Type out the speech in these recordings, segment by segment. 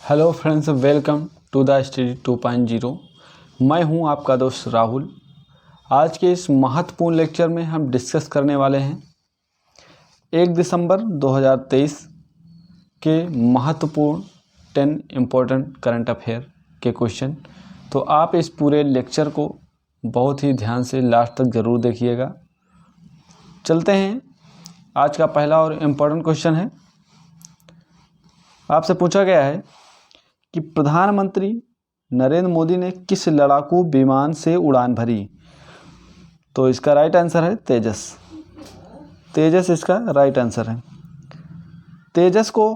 Hello friends, welcome to the study 2.0। मैं हूं आपका दोस्त राहुल। आज के इस महत्वपूर्ण लेक्चर में हम डिस्कस करने वाले हैं 1 दिसंबर 2023 के महत्वपूर्ण 10 इम्पोर्टेंट करंट अफेयर के क्वेश्चन। तो आप इस पूरे लेक्चर को बहुत ही ध्यान से लास्ट तक ज़रूर देखिएगा। चलते हैं, आज का पहला और इम्पोर्टेंट क्वेश्चन है। आपसे पूछा गया है कि प्रधानमंत्री नरेंद्र मोदी ने किस लड़ाकू विमान से उड़ान भरी। तो इसका राइट आंसर है तेजस। तेजस इसका राइट आंसर है। तेजस को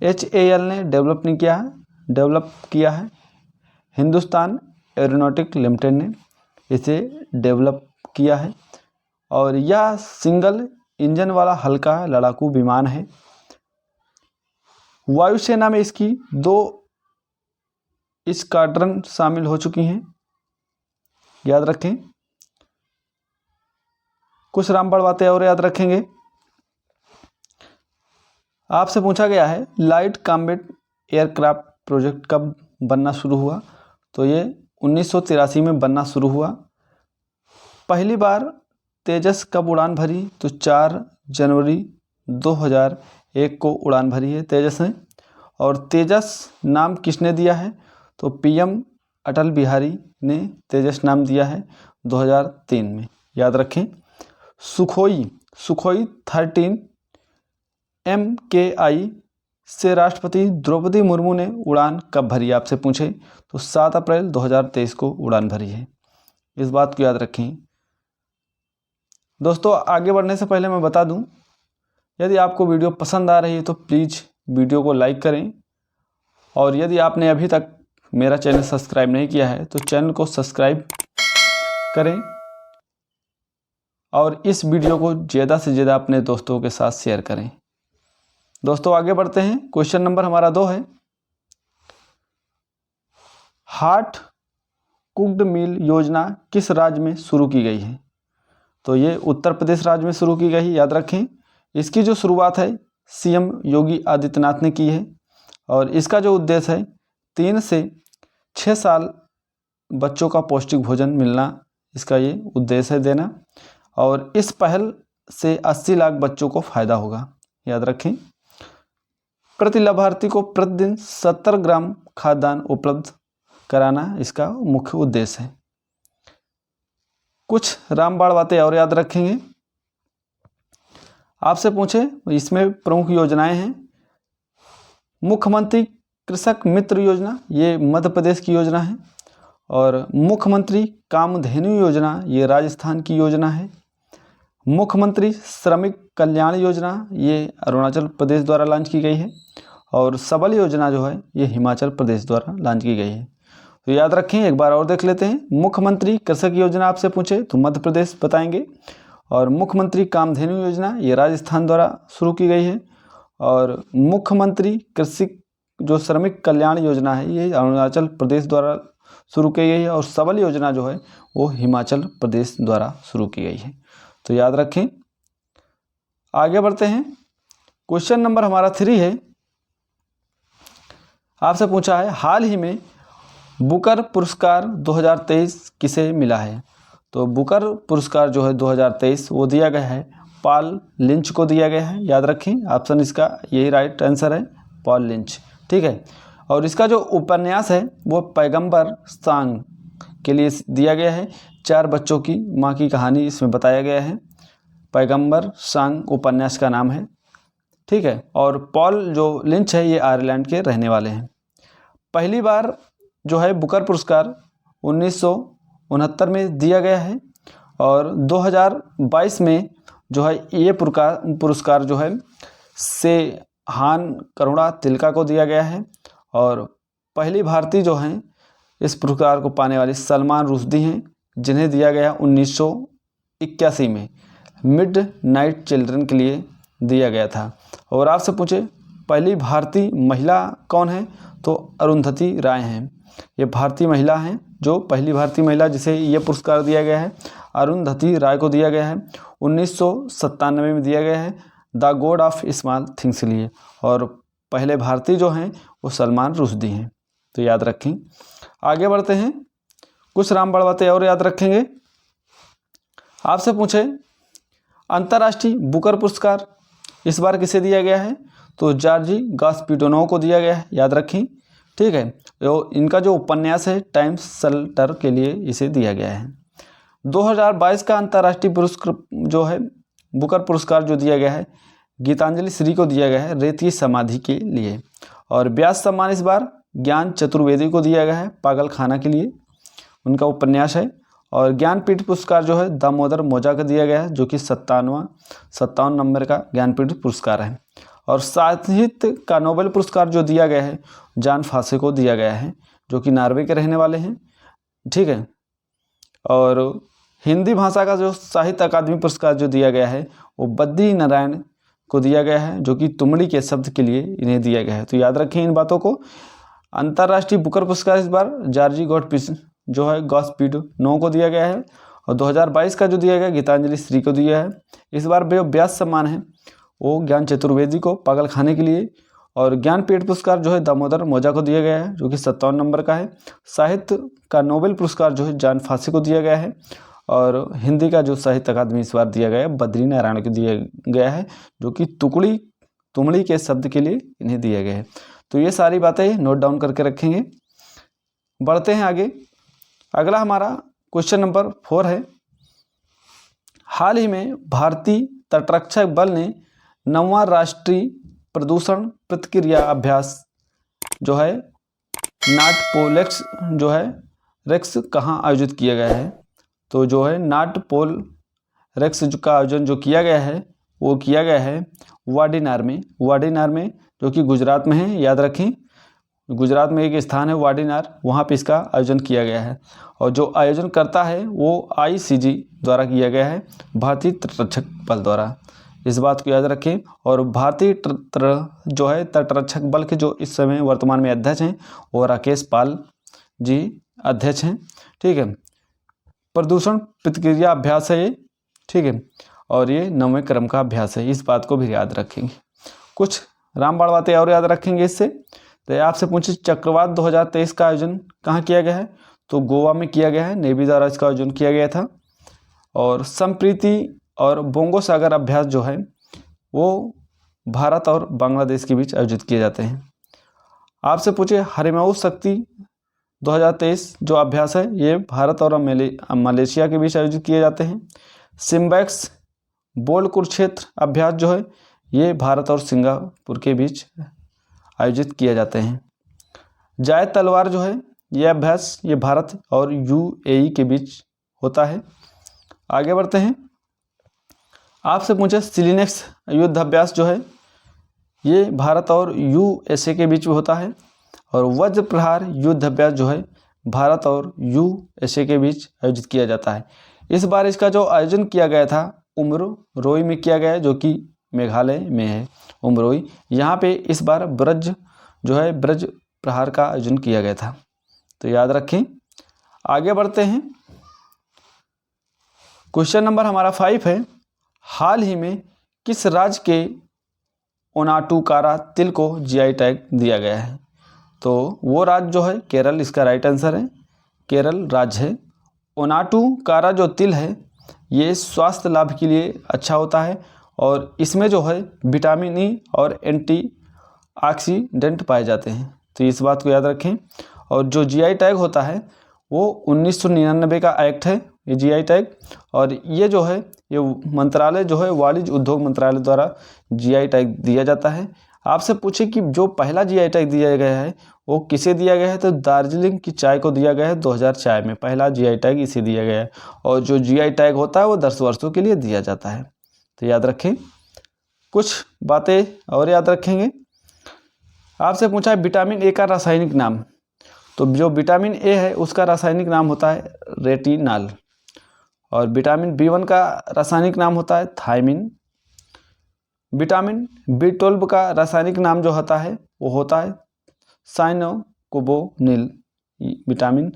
HAL ने डेवलप किया है। हिंदुस्तान एरोनॉटिक लिमिटेड ने इसे डेवलप किया है और यह सिंगल इंजन वाला हल्का लड़ाकू विमान है। वायुसेना में इसकी 2 स्क्वाड्रन शामिल हो चुकी हैं, याद रखें। कुछ रामबाण बातें और याद रखेंगे। आपसे पूछा गया है लाइट कॉम्बैट एयरक्राफ्ट प्रोजेक्ट कब बनना शुरू हुआ। तो ये 1983 में बनना शुरू हुआ। पहली बार तेजस कब उड़ान भरी, तो 4 जनवरी 2001 को उड़ान भरी है तेजस ने। और तेजस नाम किसने दिया है, तो PM अटल बिहारी ने तेजस नाम दिया है 2003 में, याद रखें। सुखोई 13 MKI से राष्ट्रपति द्रौपदी मुर्मू ने उड़ान कब भरी, आपसे पूछे तो 7 अप्रैल 2023 को उड़ान भरी है। इस बात को याद रखें। दोस्तों, आगे बढ़ने से पहले मैं बता दूं, यदि आपको वीडियो पसंद आ रही है तो प्लीज़ वीडियो को लाइक करें, और यदि आपने अभी तक मेरा चैनल सब्सक्राइब नहीं किया है तो चैनल को सब्सक्राइब करें और इस वीडियो को ज़्यादा से ज़्यादा अपने दोस्तों के साथ शेयर करें। दोस्तों, आगे बढ़ते हैं। क्वेश्चन नंबर हमारा 2 है। हॉट कुक्ड मील योजना किस राज्य में शुरू की गई है। तो ये उत्तर प्रदेश राज्य में शुरू की गई है, याद रखें। इसकी जो शुरुआत है CM योगी आदित्यनाथ ने की है और इसका जो उद्देश्य है 3 से 6 साल बच्चों का पौष्टिक भोजन मिलना, इसका ये उद्देश्य है देना। और इस पहल से 80 लाख बच्चों को फायदा होगा, याद रखें। प्रति लाभार्थी को प्रतिदिन 70 ग्राम खाद्यान्न उपलब्ध कराना इसका मुख्य उद्देश्य है। कुछ रामबाण बातें और याद रखेंगे। आपसे पूछे, इसमें प्रमुख योजनाएं हैं। मुख्यमंत्री कृषक मित्र योजना, ये मध्य प्रदेश की योजना है। और मुख्यमंत्री कामधेनु योजना, ये राजस्थान की योजना है। मुख्यमंत्री श्रमिक कल्याण योजना, ये अरुणाचल प्रदेश द्वारा लॉन्च की गई है। और सबल योजना जो है ये हिमाचल प्रदेश द्वारा लॉन्च की गई है। तो याद रखें, एक बार और देख लेते हैं। मुख्यमंत्री कृषक योजना आपसे पूछे तो मध्य प्रदेश बताएंगे। और मुख्यमंत्री कामधेनु योजना ये राजस्थान द्वारा शुरू की गई है। और मुख्यमंत्री कृषि जो श्रमिक कल्याण योजना है ये अरुणाचल प्रदेश द्वारा शुरू की गई है। और सबल योजना जो है वो हिमाचल प्रदेश द्वारा शुरू की गई है। तो याद रखें। आगे बढ़ते हैं। क्वेश्चन नंबर हमारा 3 है। आपसे पूछा है हाल ही में बुकर पुरस्कार 2023 किसे मिला है। तो बुकर पुरस्कार जो है 2023 वो दिया गया है पॉल लिंच को दिया गया है, याद रखें। ऑप्शन इसका यही राइट आंसर है, पॉल लिंच, ठीक है। और इसका जो उपन्यास है वो पैगंबर सांग के लिए दिया गया है। 4 बच्चों की माँ की कहानी इसमें बताया गया है। पैगंबर सांग उपन्यास का नाम है, ठीक है। और पॉल जो लिंच है ये आयरलैंड के रहने वाले हैं। पहली बार जो है बुकर पुरस्कार 1969 में दिया गया है। और 2022 में जो है ये पुरस्कार जो है सेहान करुणा तिलका को दिया गया है। और पहली भारतीय जो हैं इस पुरस्कार को पाने वाली सलमान रुश्दी हैं, जिन्हें दिया गया 1981 में मिड नाइट चिल्ड्रन के लिए दिया गया था। और आपसे पूछे पहली भारतीय महिला कौन है, तो अरुंधति राय हैं। ये भारतीय महिला हैं, जो पहली भारतीय महिला जिसे ये पुरस्कार दिया गया है अरुंधति राय को दिया गया है। 1997 में दिया गया है the God of small things के लिए। और पहले भारतीय जो हैं वो सलमान रुश्दी हैं। तो याद रखें। आगे बढ़ते हैं, कुछ रामबाण बातें और याद रखेंगे। आपसे पूछे अंतर्राष्ट्रीय बुकर पुरस्कार इस बार किसे दिया गया है? तो जॉर्जी गास्पिडोनोव को दिया गया है, याद रखें। ठीक है, तो इनका जो उपन्यास है टाइम्स सेल्टर के लिए इसे दिया गया है। 2022 का अंतर्राष्ट्रीय पुरस्कार जो है बुकर पुरस्कार जो दिया गया है गीतांजलि श्री को दिया गया है रेतीय समाधि के लिए। और व्यास सम्मान इस बार ज्ञान चतुर्वेदी को दिया गया है पागलखाना के लिए, उनका उपन्यास है। और ज्ञानपीठ पुरस्कार जो है दामोदर मौजा को दिया गया है, जो कि 57 नंबर का ज्ञानपीठ पुरस्कार है। और साहित्य का नोबेल पुरस्कार जो दिया गया है जॉन फासे को दिया गया है, जो कि नॉर्वे के रहने वाले हैं। ठीक है, और हिंदी भाषा का जो साहित्य अकादमी पुरस्कार जो दिया गया है वो बद्री नारायण को दिया गया है, जो कि तुमड़ी के शब्द के लिए इन्हें दिया गया है। तो याद रखें इन बातों को। अंतर्राष्ट्रीय बुकर पुरस्कार इस बार जॉर्जी जो है गास्पिडोनोव को दिया गया है। और 2022 का जो दिया गया गीतांजलि श्री को दिया है। इस बार जो व्यास सम्मान है वो ज्ञान चतुर्वेदी को पागलखाने के लिए। और ज्ञानपीठ पुरस्कार जो है दामोदर मौजा को दिया गया है, जो कि 57 नंबर का है। साहित्य का नोबेल पुरस्कार जो है जॉन फासे को दिया गया है। और हिंदी का जो साहित्य अकादमी इस बार दिया गया है बद्री नारायण को दिया गया है, जो कि तुमड़ी के शब्द के लिए इन्हें दिया गया है। तो ये सारी बातें नोट डाउन करके रखेंगे। बढ़ते हैं आगे। अगला हमारा क्वेश्चन नंबर 4 है। हाल ही में भारतीय तटरक्षक बल ने 9वां राष्ट्रीय प्रदूषण प्रतिक्रिया अभ्यास जो है नाटपोलेक्स जो है रेक्स कहाँ आयोजित किया गया है? तो जो है नाटपोल रेक्स का आयोजन जो किया गया है वो किया गया है वाडीनार में, जो कि गुजरात में है। याद रखें, गुजरात में एक स्थान है वाडीनार, वहाँ पे इसका आयोजन किया गया है। और जो आयोजन करता है वो ICG द्वारा किया गया है, भारतीय तटरक्षक बल द्वारा। इस बात को याद रखें। और भारतीय जो है तटरक्षक बल के जो इस समय वर्तमान में अध्यक्ष हैं वो राकेश पाल जी अध्यक्ष हैं। ठीक है, प्रदूषण प्रतिक्रिया अभ्यास है ये। ठीक है, और ये 9वें क्रम का अभ्यास है, इस बात को भी याद रखेंगे। कुछ रामबाण बातें और याद रखेंगे इससे। तो आपसे पूछे चक्रवात 2023 का आयोजन कहाँ किया गया है? तो गोवा में किया गया है, नेवी द्वारा इसका आयोजन किया गया था। और संप्रीति और बोंगो सागर अभ्यास जो है वो भारत और बांग्लादेश के बीच आयोजित किए जाते हैं। आपसे पूछे हरिमऊ शक्ति 2023 जो अभ्यास है ये भारत और मलेशिया के बीच आयोजित किए जाते हैं। सिम्बैक्स बोल्ड कुरुक्षेत्र अभ्यास जो है ये भारत और सिंगापुर के बीच आयोजित किए जाते हैं। जायद तलवार जो है ये अभ्यास ये भारत और UAE के बीच होता है। आगे बढ़ते हैं। आपसे पूछे सिलिनेक्स युद्ध अभ्यास जो है ये भारत और USA के बीच में होता है। और वज्र प्रहार युद्ध अभ्यास जो है भारत और USA के बीच आयोजित किया जाता है। इस बार इसका जो आयोजन किया गया था उमरोई में किया गया है, जो कि मेघालय में है उमरोई। यहाँ पे इस बार ब्रज प्रहार का आयोजन किया गया था, तो याद रखें। आगे बढ़ते हैं। क्वेश्चन नंबर हमारा 5 है। हाल ही में किस राज्य के ओनाटुकारा तिल को GI टैग दिया गया है? तो वो राज्य जो है केरल, इसका राइट आंसर है केरल राज्य है। ओनाटुकारा जो तिल है ये स्वास्थ्य लाभ के लिए अच्छा होता है और इसमें जो है विटामिन E और एंटीऑक्सीडेंट पाए जाते हैं, तो इस बात को याद रखें। और जो GI टैग होता है वो 1999 का एक्ट है ये GI टैग। और ये जो है ये मंत्रालय जो है वाणिज्य उद्योग मंत्रालय द्वारा GI टैग दिया जाता है। आपसे पूछे कि जो पहला GI टैग दिया गया है वो किसे दिया गया है? तो दार्जिलिंग की चाय को दिया गया है 2004 में, पहला GI टैग इसे दिया गया है। और जो GI टैग होता है वो 10 वर्षों के लिए दिया जाता है, तो याद रखें। कुछ बातें और याद रखेंगे। आपसे पूछा है विटामिन A का रासायनिक नाम, तो जो विटामिन A है उसका रासायनिक नाम होता है रेटिनॉल। और विटामिन B1 का रासायनिक नाम होता है थायमिन। विटामिन B12 का रासायनिक नाम जो होता है वो होता है साइनोकोबोनिल। विटामिन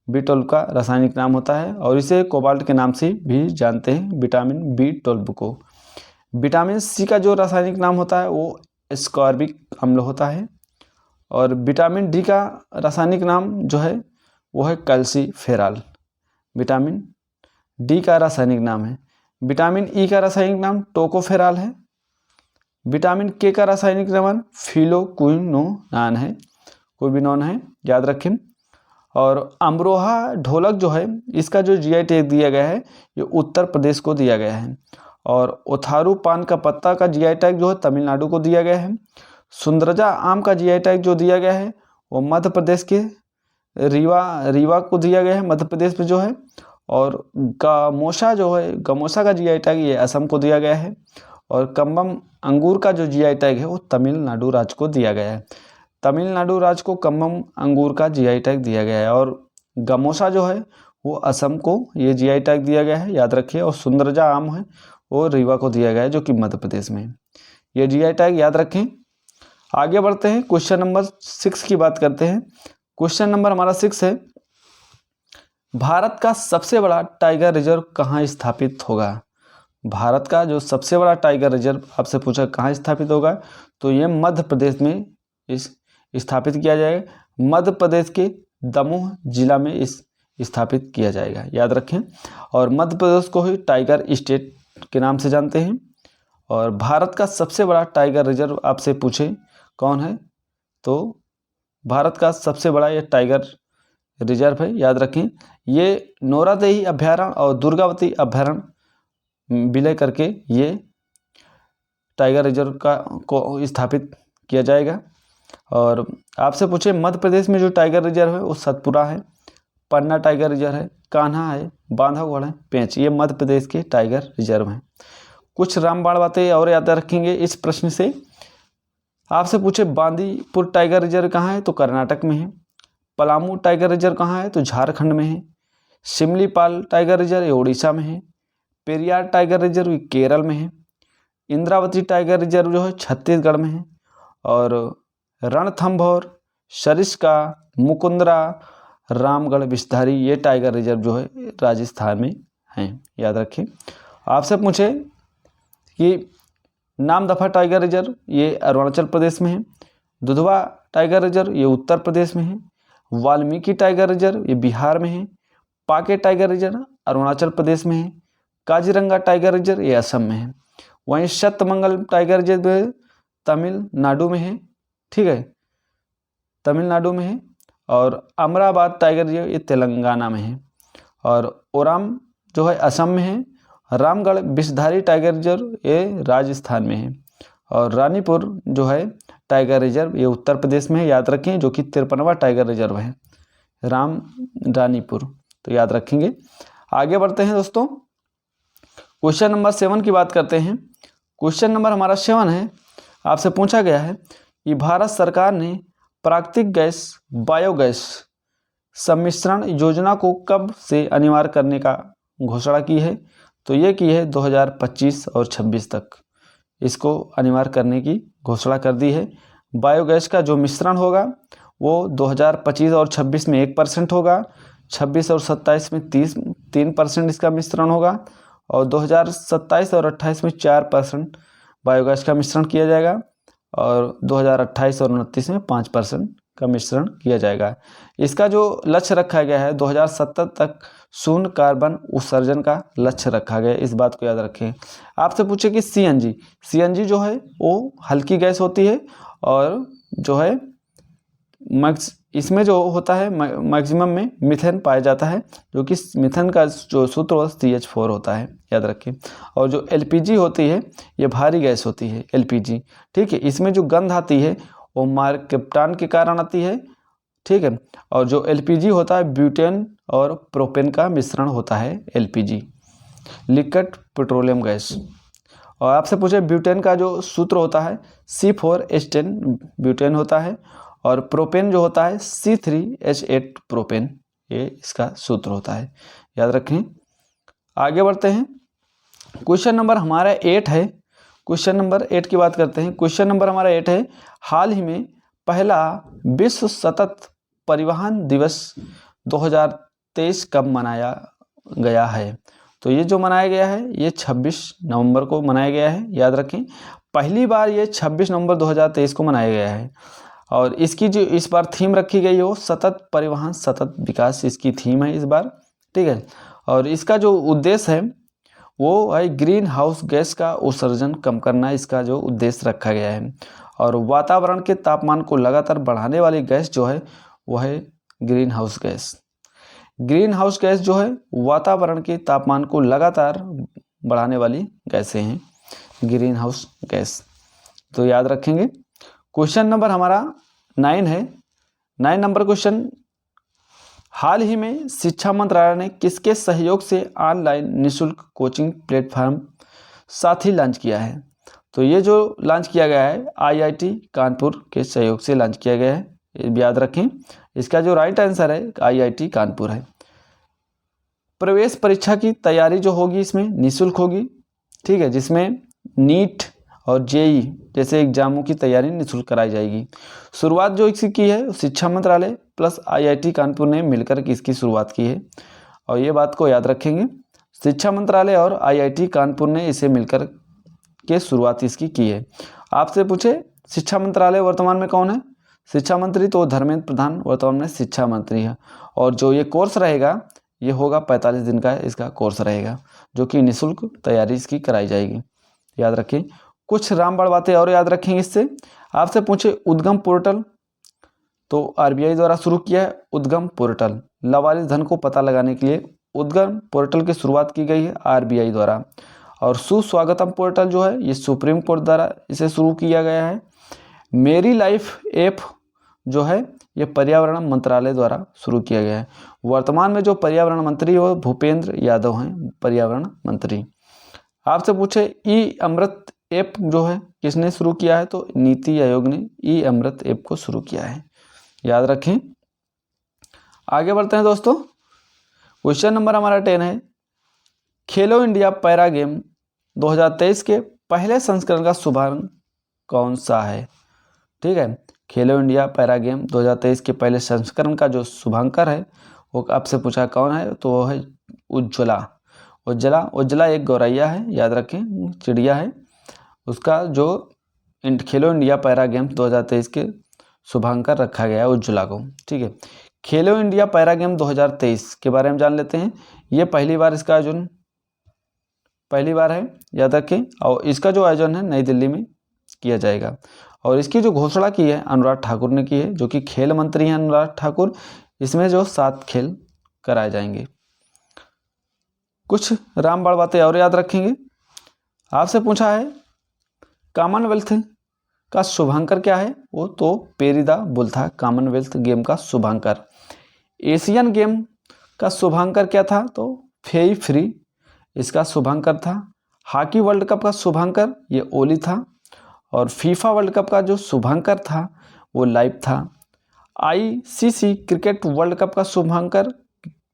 B12 का रासायनिक नाम होता है और इसे कोबाल्ट के नाम से भी जानते हैं विटामिन B12 को। विटामिन C का जो रासायनिक नाम होता है वो एस्कॉर्बिक अम्ल होता है। और विटामिन डी का रासायनिक नाम जो है वो है कैल्सीफेरॉल। विटामिन डी का रासायनिक नाम है। विटामिन ई का रासायनिक नाम टोकोफेरॉल है। विटामिन के का रासायनिक नाम फिलोक्विनोन है, क्विनोन है, याद रखें। और अमरोहा ढोलक जो है इसका जो जीआई टैग दिया गया है ये उत्तर प्रदेश को दिया गया है। और ओथारू पान का पत्ता का जीआई टैग जो है तमिलनाडु को दिया गया है। सुंदरजा आम का जीआई टैग जो दिया गया है वो मध्य प्रदेश के रीवा को दिया गया है, मध्य प्रदेश में जो है। और गमोसा जो है, गमोसा का जीआई टैग ये असम को दिया गया है। और कम्बम अंगूर का जो जीआई टैग है वो तमिलनाडु राज्य को दिया गया है। तमिलनाडु राज्य को कम्बम अंगूर का जीआई टैग दिया गया है। और गमोसा जो है वो असम को ये जीआई टैग दिया गया है, याद रखिए। और सुंदरजा आम है वो रीवा को दिया गया है जो कि मध्य प्रदेश में है। ये जीआई टैग याद रखें। आगे बढ़ते हैं, क्वेश्चन नंबर 6 की बात करते हैं। क्वेश्चन नंबर हमारा 6 है, भारत का सबसे बड़ा टाइगर रिजर्व कहाँ स्थापित होगा? भारत का जो सबसे बड़ा टाइगर रिजर्व आपसे पूछा कहाँ स्थापित होगा, तो ये मध्य प्रदेश में स्थापित किया जाएगा। मध्य प्रदेश के दमोह जिला में इस स्थापित किया जाएगा, याद रखें। और मध्य प्रदेश को ही टाइगर स्टेट के नाम से जानते हैं। और भारत का सबसे बड़ा टाइगर रिजर्व आपसे पूछे कौन है, तो भारत का सबसे बड़ा ये टाइगर रिजर्व है, याद रखें। ये नौरादेही अभ्यारण्य और दुर्गावती अभ्यारण्य विलय करके ये टाइगर रिजर्व को स्थापित किया जाएगा। और आपसे पूछे मध्य प्रदेश में जो टाइगर रिजर्व है वो सतपुरा है, पन्ना टाइगर रिजर्व है, कान्हा है, बांधवगढ़ है, पेंच, ये मध्य प्रदेश के टाइगर रिजर्व हैं। कुछ रामबाण बातें और याद रखेंगे इस प्रश्न से। आपसे पूछे बांदीपुर टाइगर रिजर्व कहाँ है, तो कर्नाटक में है। पलामू टाइगर रिजर्व कहाँ है, तो झारखंड में है। सिमलीपाल टाइगर रिजर्व ये उड़ीसा में है। पेरियार टाइगर रिजर्व ये केरल में है। इंद्रावती टाइगर रिजर्व जो है छत्तीसगढ़ में है। और रणथंभौर, सरिस्का, मुकुंदरा, रामगढ़ विषधारी ये टाइगर रिजर्व जो है राजस्थान में हैं, याद रखें। आपसे पूछे कि नामदफा टाइगर रिजर्व ये अरुणाचल प्रदेश में है। दुधवा टाइगर रिजर्व ये उत्तर प्रदेश में है। वाल्मीकि टाइगर रिजर्व ये बिहार में है। पाके टाइगर रिजर्व अरुणाचल प्रदेश में है। काजीरंगा टाइगर रिजर्व ये असम में है। वहीं सतमंगल टाइगर रिजर्व तमिलनाडु में है, ठीक है, तमिलनाडु में है। और अमराबाद टाइगर रिजर्व ये तेलंगाना में है। और ओराम जो है असम में है। रामगढ़ विषधारी टाइगर रिजर्व ये राजस्थान में है। और रानीपुर जो है टाइगर रिजर्व ये उत्तर प्रदेश में है, याद रखें, जो कि 53वां टाइगर रिजर्व है रानीपुर, तो याद रखेंगे। आगे बढ़ते हैं दोस्तों, क्वेश्चन नंबर 7 की बात करते हैं। क्वेश्चन नंबर हमारा 7 है, आपसे पूछा गया है कि भारत सरकार ने प्राकृतिक गैस बायोगैस सम्मिश्रण योजना को कब से अनिवार्य करने का घोषणा की है, तो ये की है 2025 और 26 तक इसको अनिवार्य करने की घोषणा कर दी है। बायोगैस का जो मिश्रण होगा वो 2025 और 26 में 1% होगा, 26 और 27 में 3% इसका मिश्रण होगा। और 2027 और 28 में 4% बायोगैस का मिश्रण किया जाएगा। और 2028 और 29 में 5% का मिश्रण किया जाएगा। इसका जो लक्ष्य रखा गया है 2070 तक शून्य कार्बन उत्सर्जन का लक्ष्य रखा गया है, इस बात को याद रखें। आपसे पूछे कि सीएनजी जो है वो हल्की गैस होती है और जो है इसमें जो होता है मैक्सिमम में मीथेन पाया जाता है, जो कि मीथेन का जो सूत्र CH4 होता है, याद रखें। और जो LPG होती है ये भारी गैस होती है LPG, ठीक है। इसमें जो गंध आती है वो मार्केप्टान के कारण आती है, ठीक है। और जो LPG होता है ब्यूटेन और प्रोपेन का मिश्रण होता है LPG, लिक्विड पेट्रोलियम गैस। और आपसे पूछे ब्यूटेन का जो सूत्र होता है C4H10 ब्यूटेन होता है। और प्रोपेन जो होता है C3H8 प्रोपेन, ये इसका सूत्र होता है, याद रखें। आगे बढ़ते हैं, क्वेश्चन नंबर हमारा 8 है। क्वेश्चन नंबर 8 की बात करते हैं। क्वेश्चन नंबर हमारा 8 है, हाल ही में पहला विश्व सतत परिवहन दिवस 2023 कब मनाया गया है, तो ये जो मनाया गया है ये 26 नवंबर को मनाया गया है, याद रखें। पहली बार ये 26 नवंबर 2023 को मनाया गया है। और इसकी जो इस बार थीम रखी गई है वो सतत परिवहन सतत विकास इसकी थीम है इस बार, ठीक है। और इसका जो उद्देश्य है वो है ग्रीन हाउस गैस का उत्सर्जन कम करना, इसका जो उद्देश्य रखा गया है। और वातावरण के तापमान को लगातार बढ़ाने वाली गैस जो है वह है green house gas. Green house gas जो है वातावरण के तापमान को लगातार बढ़ाने वाली गैसें हैं ग्रीन हाउस गैस, तो याद रखेंगे। क्वेश्चन नंबर हमारा 9 है। 9 नंबर क्वेश्चन, हाल ही में शिक्षा मंत्रालय ने किसके सहयोग से ऑनलाइन निःशुल्क कोचिंग प्लेटफॉर्म साथी लॉन्च किया है? तो ये जो लॉन्च किया गया है आईआईटी कानपुर के सहयोग से लॉन्च किया गया है, याद रखें। इसका जो राइट आंसर है आईआईटी कानपुर है। प्रवेश परीक्षा की तैयारी जो होगी इसमें निःशुल्क होगी, ठीक है, जिसमें नीट और जेई जैसे एग्जामों की तैयारी निःशुल्क कराई जाएगी। शुरुआत जो इसकी की है शिक्षा मंत्रालय प्लस आईआईटी कानपुर ने मिलकर इसकी शुरुआत की है, और ये बात को याद रखेंगे। शिक्षा मंत्रालय और आईआईटी कानपुर ने इसे मिलकर के शुरुआत इसकी की है। आपसे पूछे शिक्षा मंत्रालय वर्तमान में कौन है शिक्षा मंत्री, तो धर्मेंद्र प्रधान वर्तमान में शिक्षा मंत्री है। और जो ये कोर्स रहेगा ये होगा 45 दिन का इसका कोर्स रहेगा, जो कि निःशुल्क तैयारी इसकी कराई जाएगी, याद रखें। कुछ रामबाण बातें और याद रखेंगे इससे। आपसे पूछे उद्गम पोर्टल, तो आरबीआई द्वारा शुरू किया है उद्गम पोर्टल। लावारिस धन को पता लगाने के लिए उद्गम पोर्टल की शुरुआत की गई है आरबीआई द्वारा। और सुस्वागतम पोर्टल जो है ये सुप्रीम कोर्ट द्वारा इसे शुरू किया गया है। मेरी लाइफ ऐप जो है ये पर्यावरण मंत्रालय द्वारा शुरू किया गया है। वर्तमान में जो पर्यावरण मंत्री हो भूपेंद्र यादव हैं पर्यावरण मंत्री। आपसे पूछे ई अमृत ऐप जो है किसने शुरू किया है, तो नीति आयोग ने ई अमृत ऐप को शुरू किया है, याद रखें। आगे बढ़ते हैं दोस्तों। क्वेश्चन नंबर हमारा 10 है। खेलो इंडिया पैरा गेम 2023 के पहले संस्करण का शुभारंभ कौन सा है? ठीक है, खेलो इंडिया पैरा गेम 2023 के पहले संस्करण का जो शुभांकर है वो आपसे पूछा कौन है, तो वो है उज्ज्वला। उज्ज्वला उज्ज्वला एक गौरैया है, याद रखें, चिड़िया है। उसका जो खेलो इंडिया पैरा गेम 2023 के शुभांकर रखा गया है उज्ज्वला को, ठीक है। खेलो इंडिया पैरा गेम 2023 के बारे में जान लेते हैं। ये पहली बार इसका आयोजन पहली बार है, याद रखें। और इसका जो आयोजन है नई दिल्ली में किया जाएगा। और इसकी जो घोषणा की है अनुराग ठाकुर ने की है, जो कि खेल मंत्री हैं अनुराग ठाकुर। इसमें जो 7 खेल कराए जाएंगे। कुछ रामबाण बातें और याद रखेंगे। आपसे पूछा है कॉमनवेल्थ का शुभांकर क्या है, वो तो पेरिदा बुल था कॉमनवेल्थ गेम का शुभांकर। एशियन गेम का शुभांकर क्या था, तो फेई फ्री इसका शुभांकर था। हॉकी वर्ल्ड कप का शुभांकर ये ओली था। और फीफा वर्ल्ड कप का जो शुभांकर था वो लाइव था। आईसीसी क्रिकेट वर्ल्ड कप का शुभांकर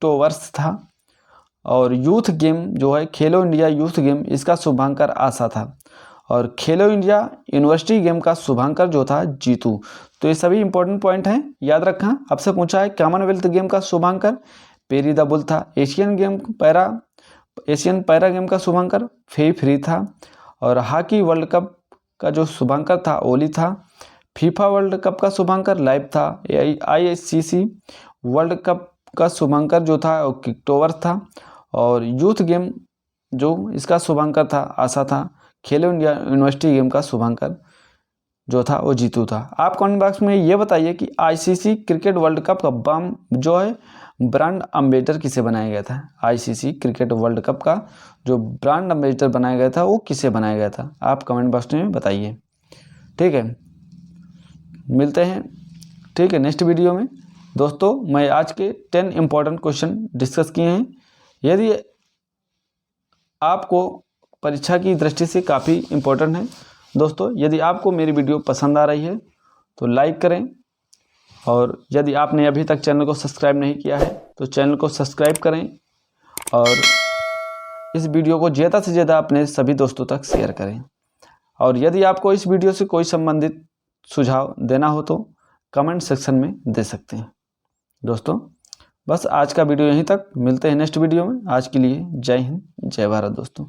टोवर्स था। और यूथ गेम जो है खेलो इंडिया यूथ गेम इसका शुभांकर आशा था। और खेलो इंडिया यूनिवर्सिटी गेम का शुभांकर जो था जीतू। तो ये सभी इंपॉर्टेंट पॉइंट हैं, याद रखना। आपसे पूछा है कॉमनवेल्थ गेम का शुभांकर पेरिदा बुल था। एशियन पैरा गेम का शुभांकर फेई फ्री था। और हॉकी वर्ल्ड कप का जो शुभांकर था ओली था। फीफा वर्ल्ड कप का शुभांकर लाइव था। आईसीसी वर्ल्ड कप का शुभांकर जो था वो किकटोवर था। और यूथ गेम जो इसका शुभांकर था आशा था। खेलो इंडिया यूनिवर्सिटी गेम का शुभांकर जो था वो जीतू था। आप कमेंट बॉक्स में ये बताइए कि आईसीसी क्रिकेट वर्ल्ड कप का बम जो है ब्रांड एम्बेसडर किसे बनाया गया था। आईसीसी क्रिकेट वर्ल्ड कप का जो ब्रांड एम्बेसडर बनाया गया था वो किसे बनाया गया था, आप कमेंट बॉक्स में बताइए, ठीक है। मिलते हैं, ठीक है, नेक्स्ट वीडियो में। दोस्तों मैं आज के 10 इंपॉर्टेंट क्वेश्चन डिस्कस किए हैं। यदि आपको परीक्षा की दृष्टि से काफ़ी इम्पोर्टेंट है दोस्तों, यदि आपको मेरी वीडियो पसंद आ रही है तो लाइक करें। और यदि आपने अभी तक चैनल को सब्सक्राइब नहीं किया है तो चैनल को सब्सक्राइब करें। और इस वीडियो को ज़्यादा से ज़्यादा अपने सभी दोस्तों तक शेयर करें। और यदि आपको इस वीडियो से कोई संबंधित सुझाव देना हो तो कमेंट सेक्शन में दे सकते हैं। दोस्तों बस आज का वीडियो यहीं तक, मिलते हैं नेक्स्ट वीडियो में। आज के लिए जय हिंद जय भारत दोस्तों।